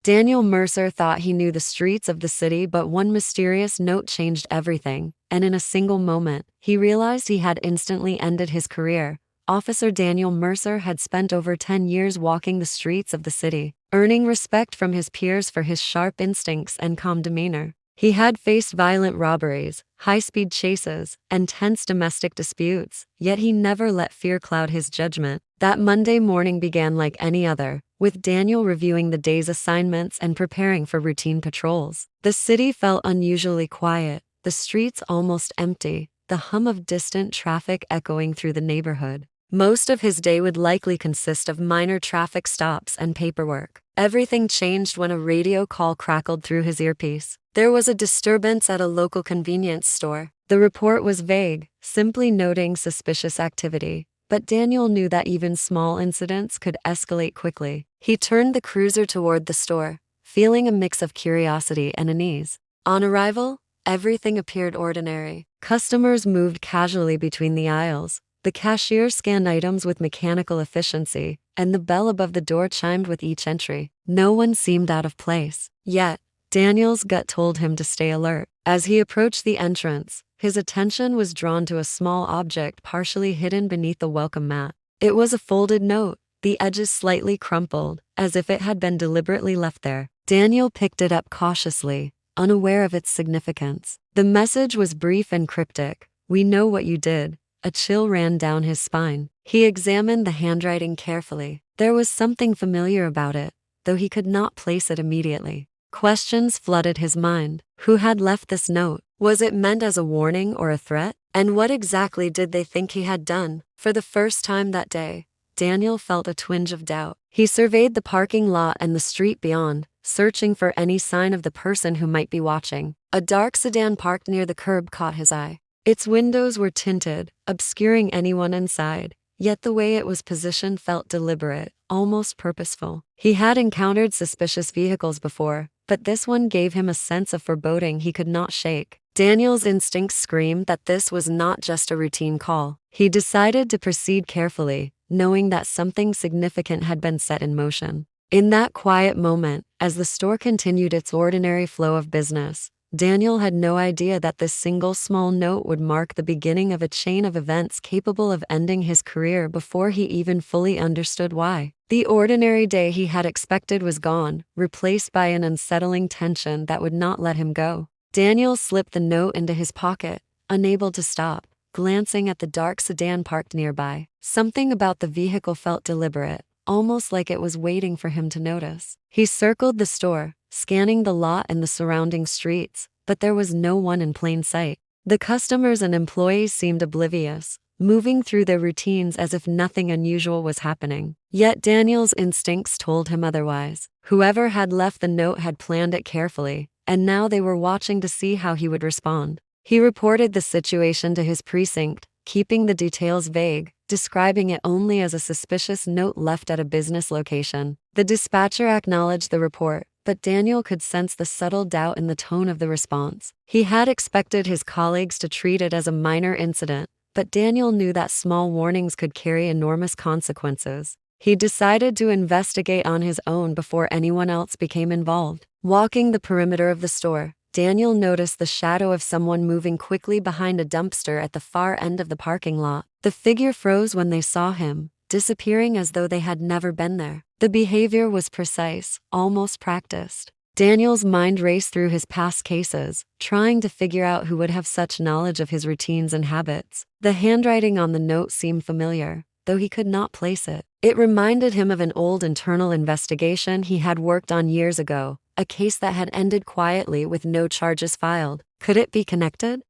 Daniel Mercer thought he knew the streets of the city, but one mysterious note changed everything, and in a single moment, he realized he had instantly ended his career. Officer Daniel Mercer had spent over 10 years walking the streets of the city, earning respect from his peers for his sharp instincts and calm demeanor. He had faced violent robberies, high-speed chases, and tense domestic disputes, yet he never let fear cloud his judgment. That Monday morning began like any other, with Daniel reviewing the day's assignments and preparing for routine patrols. The city felt unusually quiet, the streets almost empty, the hum of distant traffic echoing through the neighborhood. Most of his day would likely consist of minor traffic stops and paperwork. Everything changed when a radio call crackled through his earpiece. There was a disturbance at a local convenience store. The report was vague, simply noting suspicious activity, but Daniel knew that even small incidents could escalate quickly. He turned the cruiser toward the store, feeling a mix of curiosity and unease. On arrival, everything appeared ordinary. Customers moved casually between the aisles. The cashier scanned items with mechanical efficiency, and the bell above the door chimed with each entry. No one seemed out of place. Yet, Daniel's gut told him to stay alert. As he approached the entrance, his attention was drawn to a small object partially hidden beneath the welcome mat. It was a folded note, the edges slightly crumpled, as if it had been deliberately left there. Daniel picked it up cautiously, unaware of its significance. The message was brief and cryptic. "We know what you did." A chill ran down his spine. He examined the handwriting carefully. There was something familiar about it, though he could not place it immediately. Questions flooded his mind. Who had left this note? Was it meant as a warning or a threat? And what exactly did they think he had done? For the first time that day, Daniel felt a twinge of doubt. He surveyed the parking lot and the street beyond, searching for any sign of the person who might be watching. A dark sedan parked near the curb caught his eye. Its windows were tinted, obscuring anyone inside, yet the way it was positioned felt deliberate, almost purposeful. He had encountered suspicious vehicles before, but this one gave him a sense of foreboding he could not shake. Daniel's instincts screamed that this was not just a routine call. He decided to proceed carefully, knowing that something significant had been set in motion. In that quiet moment, as the store continued its ordinary flow of business, Daniel had no idea that this single small note would mark the beginning of a chain of events capable of ending his career before he even fully understood why. The ordinary day he had expected was gone, replaced by an unsettling tension that would not let him go. Daniel slipped the note into his pocket, unable to stop, glancing at the dark sedan parked nearby. Something about the vehicle felt deliberate, almost like it was waiting for him to notice. He circled the store, scanning the lot and the surrounding streets, but there was no one in plain sight. The customers and employees seemed oblivious, moving through their routines as if nothing unusual was happening. Yet Daniel's instincts told him otherwise. Whoever had left the note had planned it carefully, and now they were watching to see how he would respond. He reported the situation to his precinct, keeping the details vague, describing it only as a suspicious note left at a business location. The dispatcher acknowledged the report, but Daniel could sense the subtle doubt in the tone of the response. He had expected his colleagues to treat it as a minor incident, but Daniel knew that small warnings could carry enormous consequences. He decided to investigate on his own before anyone else became involved. Walking the perimeter of the store, Daniel noticed the shadow of someone moving quickly behind a dumpster at the far end of the parking lot. The figure froze when they saw him, disappearing as though they had never been there. The behavior was precise, almost practiced. Daniel's mind raced through his past cases, trying to figure out who would have such knowledge of his routines and habits. The handwriting on the note seemed familiar, though he could not place it. It reminded him of an old internal investigation he had worked on years ago, a case that had ended quietly with no charges filed. Could it be connected?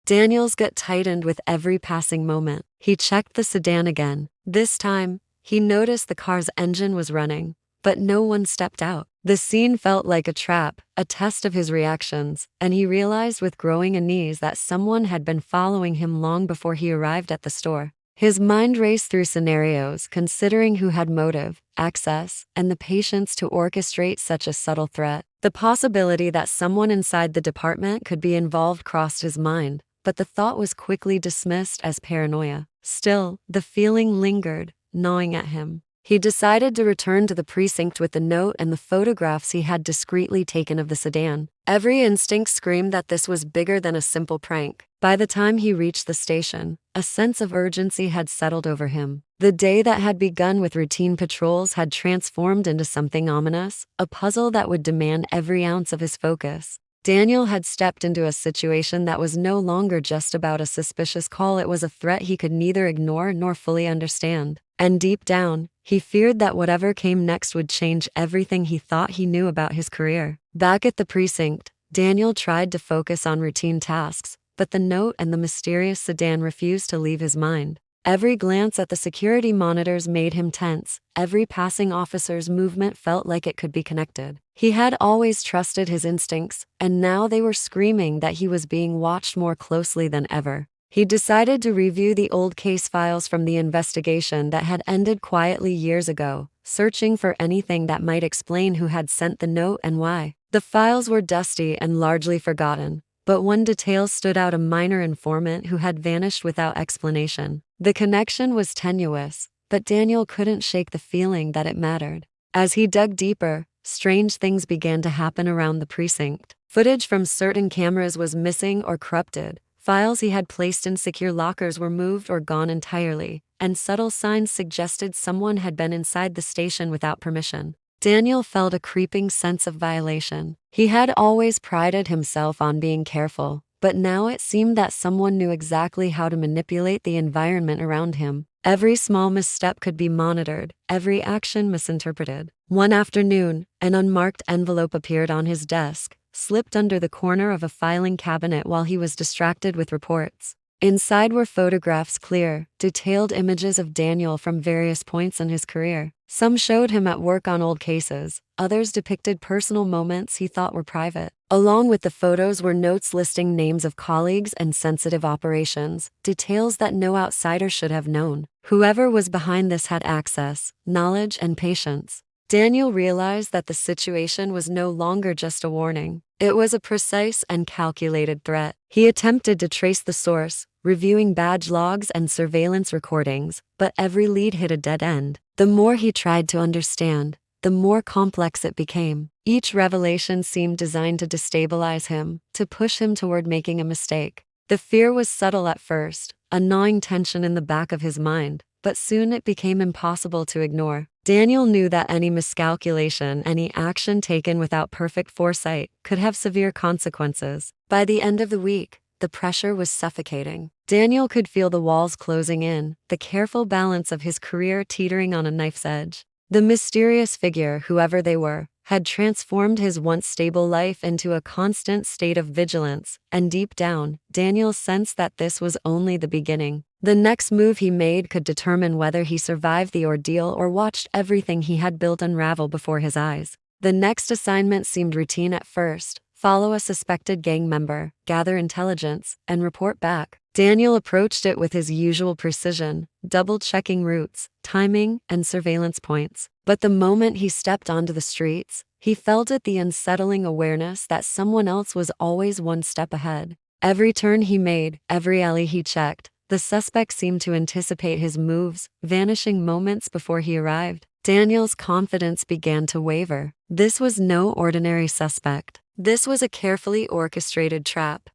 Daniel's gut tightened with every passing moment. He checked the sedan again. This time, he noticed the car's engine was running, but no one stepped out. The scene felt like a trap, a test of his reactions, and he realized with growing unease that someone had been following him long before he arrived at the store. His mind raced through scenarios, considering who had motive, access, and the patience to orchestrate such a subtle threat. The possibility that someone inside the department could be involved crossed his mind, but the thought was quickly dismissed as paranoia. Still, the feeling lingered, gnawing at him. He decided to return to the precinct with the note and the photographs he had discreetly taken of the sedan. Every instinct screamed that this was bigger than a simple prank. By the time he reached the station, a sense of urgency had settled over him. The day that had begun with routine patrols had transformed into something ominous, a puzzle that would demand every ounce of his focus. Daniel had stepped into a situation that was no longer just about a suspicious call. It was a threat he could neither ignore nor fully understand. And deep down, he feared that whatever came next would change everything he thought he knew about his career. Back at the precinct, Daniel tried to focus on routine tasks, but the note and the mysterious sedan refused to leave his mind. Every glance at the security monitors made him tense. Every passing officer's movement felt like it could be connected. He had always trusted his instincts, and now they were screaming that he was being watched more closely than ever. He decided to review the old case files from the investigation that had ended quietly years ago, searching for anything that might explain who had sent the note and why. The files were dusty and largely forgotten, but one detail stood out: a minor informant who had vanished without explanation. The connection was tenuous, but Daniel couldn't shake the feeling that it mattered. As he dug deeper, strange things began to happen around the precinct. Footage from certain cameras was missing or corrupted. Files he had placed in secure lockers were moved or gone entirely, and subtle signs suggested someone had been inside the station without permission. Daniel felt a creeping sense of violation. He had always prided himself on being careful, but now it seemed that someone knew exactly how to manipulate the environment around him. Every small misstep could be monitored, every action misinterpreted. One afternoon, an unmarked envelope appeared on his desk, slipped under the corner of a filing cabinet while he was distracted with reports. Inside were photographs, clear, detailed images of Daniel from various points in his career. Some showed him at work on old cases, others depicted personal moments he thought were private. Along with the photos were notes listing names of colleagues and sensitive operations, details that no outsider should have known. Whoever was behind this had access, knowledge, and patience. Daniel realized that the situation was no longer just a warning. It was a precise and calculated threat. He attempted to trace the source, reviewing badge logs and surveillance recordings, but every lead hit a dead end. The more he tried to understand, the more complex it became. Each revelation seemed designed to destabilize him, to push him toward making a mistake. The fear was subtle at first, a gnawing tension in the back of his mind, but soon it became impossible to ignore. Daniel knew that any miscalculation, any action taken without perfect foresight, could have severe consequences. By the end of the week, the pressure was suffocating. Daniel could feel the walls closing in, the careful balance of his career teetering on a knife's edge. The mysterious figure, whoever they were, had transformed his once stable life into a constant state of vigilance, and deep down, Daniel sensed that this was only the beginning. The next move he made could determine whether he survived the ordeal or watched everything he had built unravel before his eyes. The next assignment seemed routine at first: follow a suspected gang member, gather intelligence, and report back. Daniel approached it with his usual precision, double-checking routes, timing, and surveillance points. But the moment he stepped onto the streets, he felt the unsettling awareness that someone else was always one step ahead. Every turn he made, every alley he checked, the suspect seemed to anticipate his moves, vanishing moments before he arrived. Daniel's confidence began to waver. This was no ordinary suspect. This was a carefully orchestrated trap.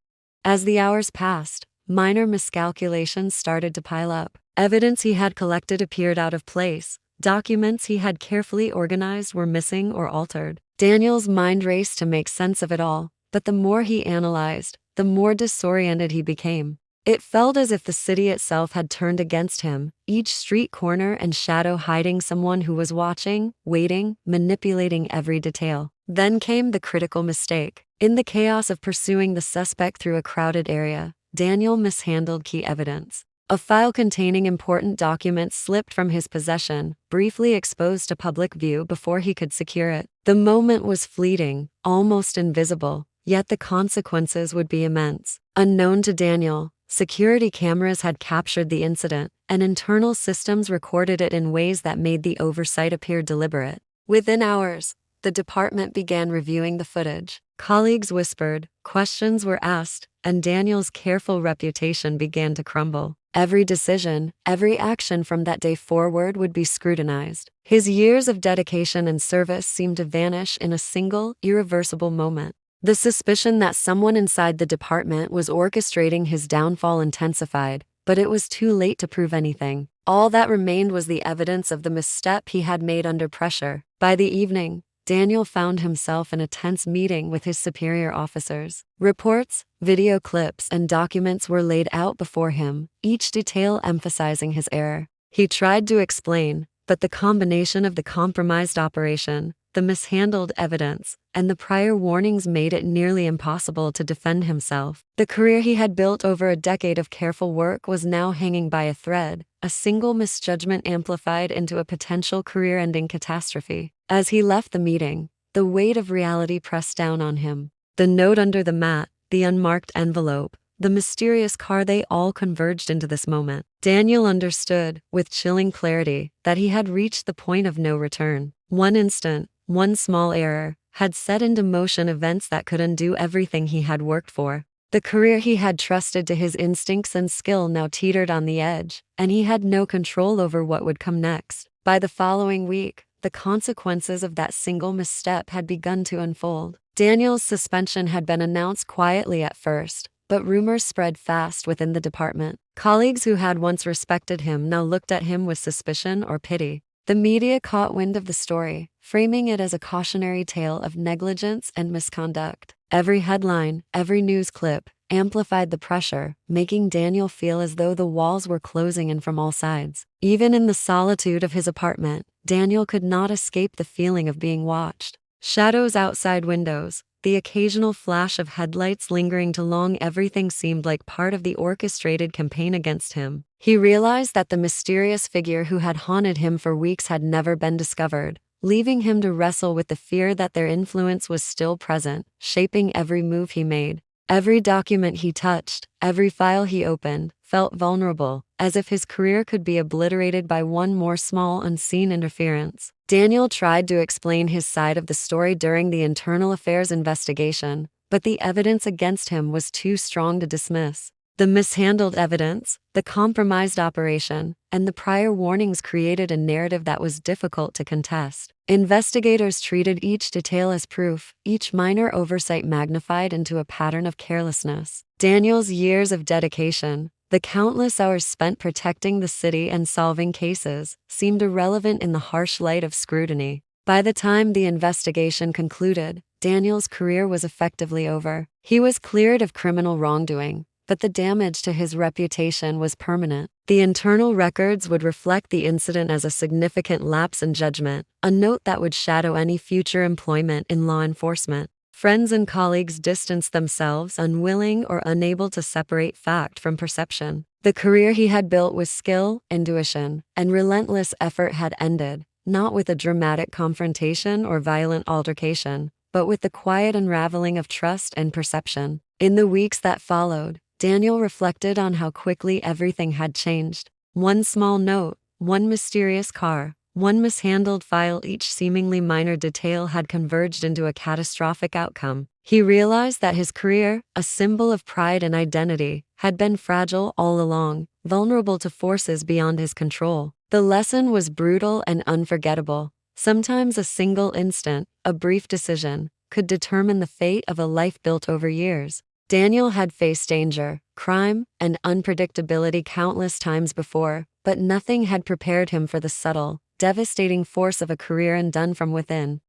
As the hours passed, minor miscalculations started to pile up. Evidence he had collected appeared out of place. Documents he had carefully organized were missing or altered. Daniel's mind raced to make sense of it all, but the more he analyzed, the more disoriented he became. It felt as if the city itself had turned against him, each street corner and shadow hiding someone who was watching, waiting, manipulating every detail. Then came the critical mistake. In the chaos of pursuing the suspect through a crowded area, Daniel mishandled key evidence. A file containing important documents slipped from his possession, briefly exposed to public view before he could secure it. The moment was fleeting, almost invisible, yet the consequences would be immense. Unknown to Daniel, security cameras had captured the incident, and internal systems recorded it in ways that made the oversight appear deliberate. Within hours, the department began reviewing the footage. Colleagues whispered, questions were asked, and Daniel's careful reputation began to crumble. Every decision, every action from that day forward would be scrutinized. His years of dedication and service seemed to vanish in a single, irreversible moment. The suspicion that someone inside the department was orchestrating his downfall intensified, but it was too late to prove anything. All that remained was the evidence of the misstep he had made under pressure. By the evening, Daniel found himself in a tense meeting with his superior officers. Reports, video clips, and documents were laid out before him, each detail emphasizing his error. He tried to explain, but the combination of the compromised operation, the mishandled evidence, and the prior warnings made it nearly impossible to defend himself. The career he had built over a decade of careful work was now hanging by a thread, a single misjudgment amplified into a potential career-ending catastrophe. As he left the meeting, the weight of reality pressed down on him. The note under the mat, the unmarked envelope, the mysterious car, they all converged into this moment. Daniel understood, with chilling clarity, that he had reached the point of no return. One instant, one small error, had set into motion events that could undo everything he had worked for. The career he had trusted to his instincts and skill now teetered on the edge, and he had no control over what would come next. By the following week, the consequences of that single misstep had begun to unfold. Daniel's suspension had been announced quietly at first, but rumors spread fast within the department. Colleagues who had once respected him now looked at him with suspicion or pity. The media caught wind of the story, framing it as a cautionary tale of negligence and misconduct. Every headline, every news clip, amplified the pressure, making Daniel feel as though the walls were closing in from all sides. Even in the solitude of his apartment, Daniel could not escape the feeling of being watched. Shadows outside windows, the occasional flash of headlights lingering too long, everything seemed like part of the orchestrated campaign against him. He realized that the mysterious figure who had haunted him for weeks had never been discovered, leaving him to wrestle with the fear that their influence was still present, shaping every move he made. Every document he touched, every file he opened, felt vulnerable, as if his career could be obliterated by one more small unseen interference. Daniel tried to explain his side of the story during the internal affairs investigation, but the evidence against him was too strong to dismiss. The mishandled evidence, the compromised operation, and the prior warnings created a narrative that was difficult to contest. Investigators treated each detail as proof, each minor oversight magnified into a pattern of carelessness. Daniel's years of dedication, the countless hours spent protecting the city and solving cases, seemed irrelevant in the harsh light of scrutiny. By the time the investigation concluded, Daniel's career was effectively over. He was cleared of criminal wrongdoing, but the damage to his reputation was permanent. The internal records would reflect the incident as a significant lapse in judgment, a note that would shadow any future employment in law enforcement. Friends and colleagues distanced themselves, unwilling or unable to separate fact from perception. The career he had built with skill, intuition, and relentless effort had ended, not with a dramatic confrontation or violent altercation, but with the quiet unraveling of trust and perception. In the weeks that followed, Daniel reflected on how quickly everything had changed. One small note, one mysterious car, one mishandled file, each seemingly minor detail had converged into a catastrophic outcome. He realized that his career, a symbol of pride and identity, had been fragile all along, vulnerable to forces beyond his control. The lesson was brutal and unforgettable. Sometimes a single instant, a brief decision, could determine the fate of a life built over years. Daniel had faced danger, crime, and unpredictability countless times before, but nothing had prepared him for the subtle, devastating force of a career undone from within.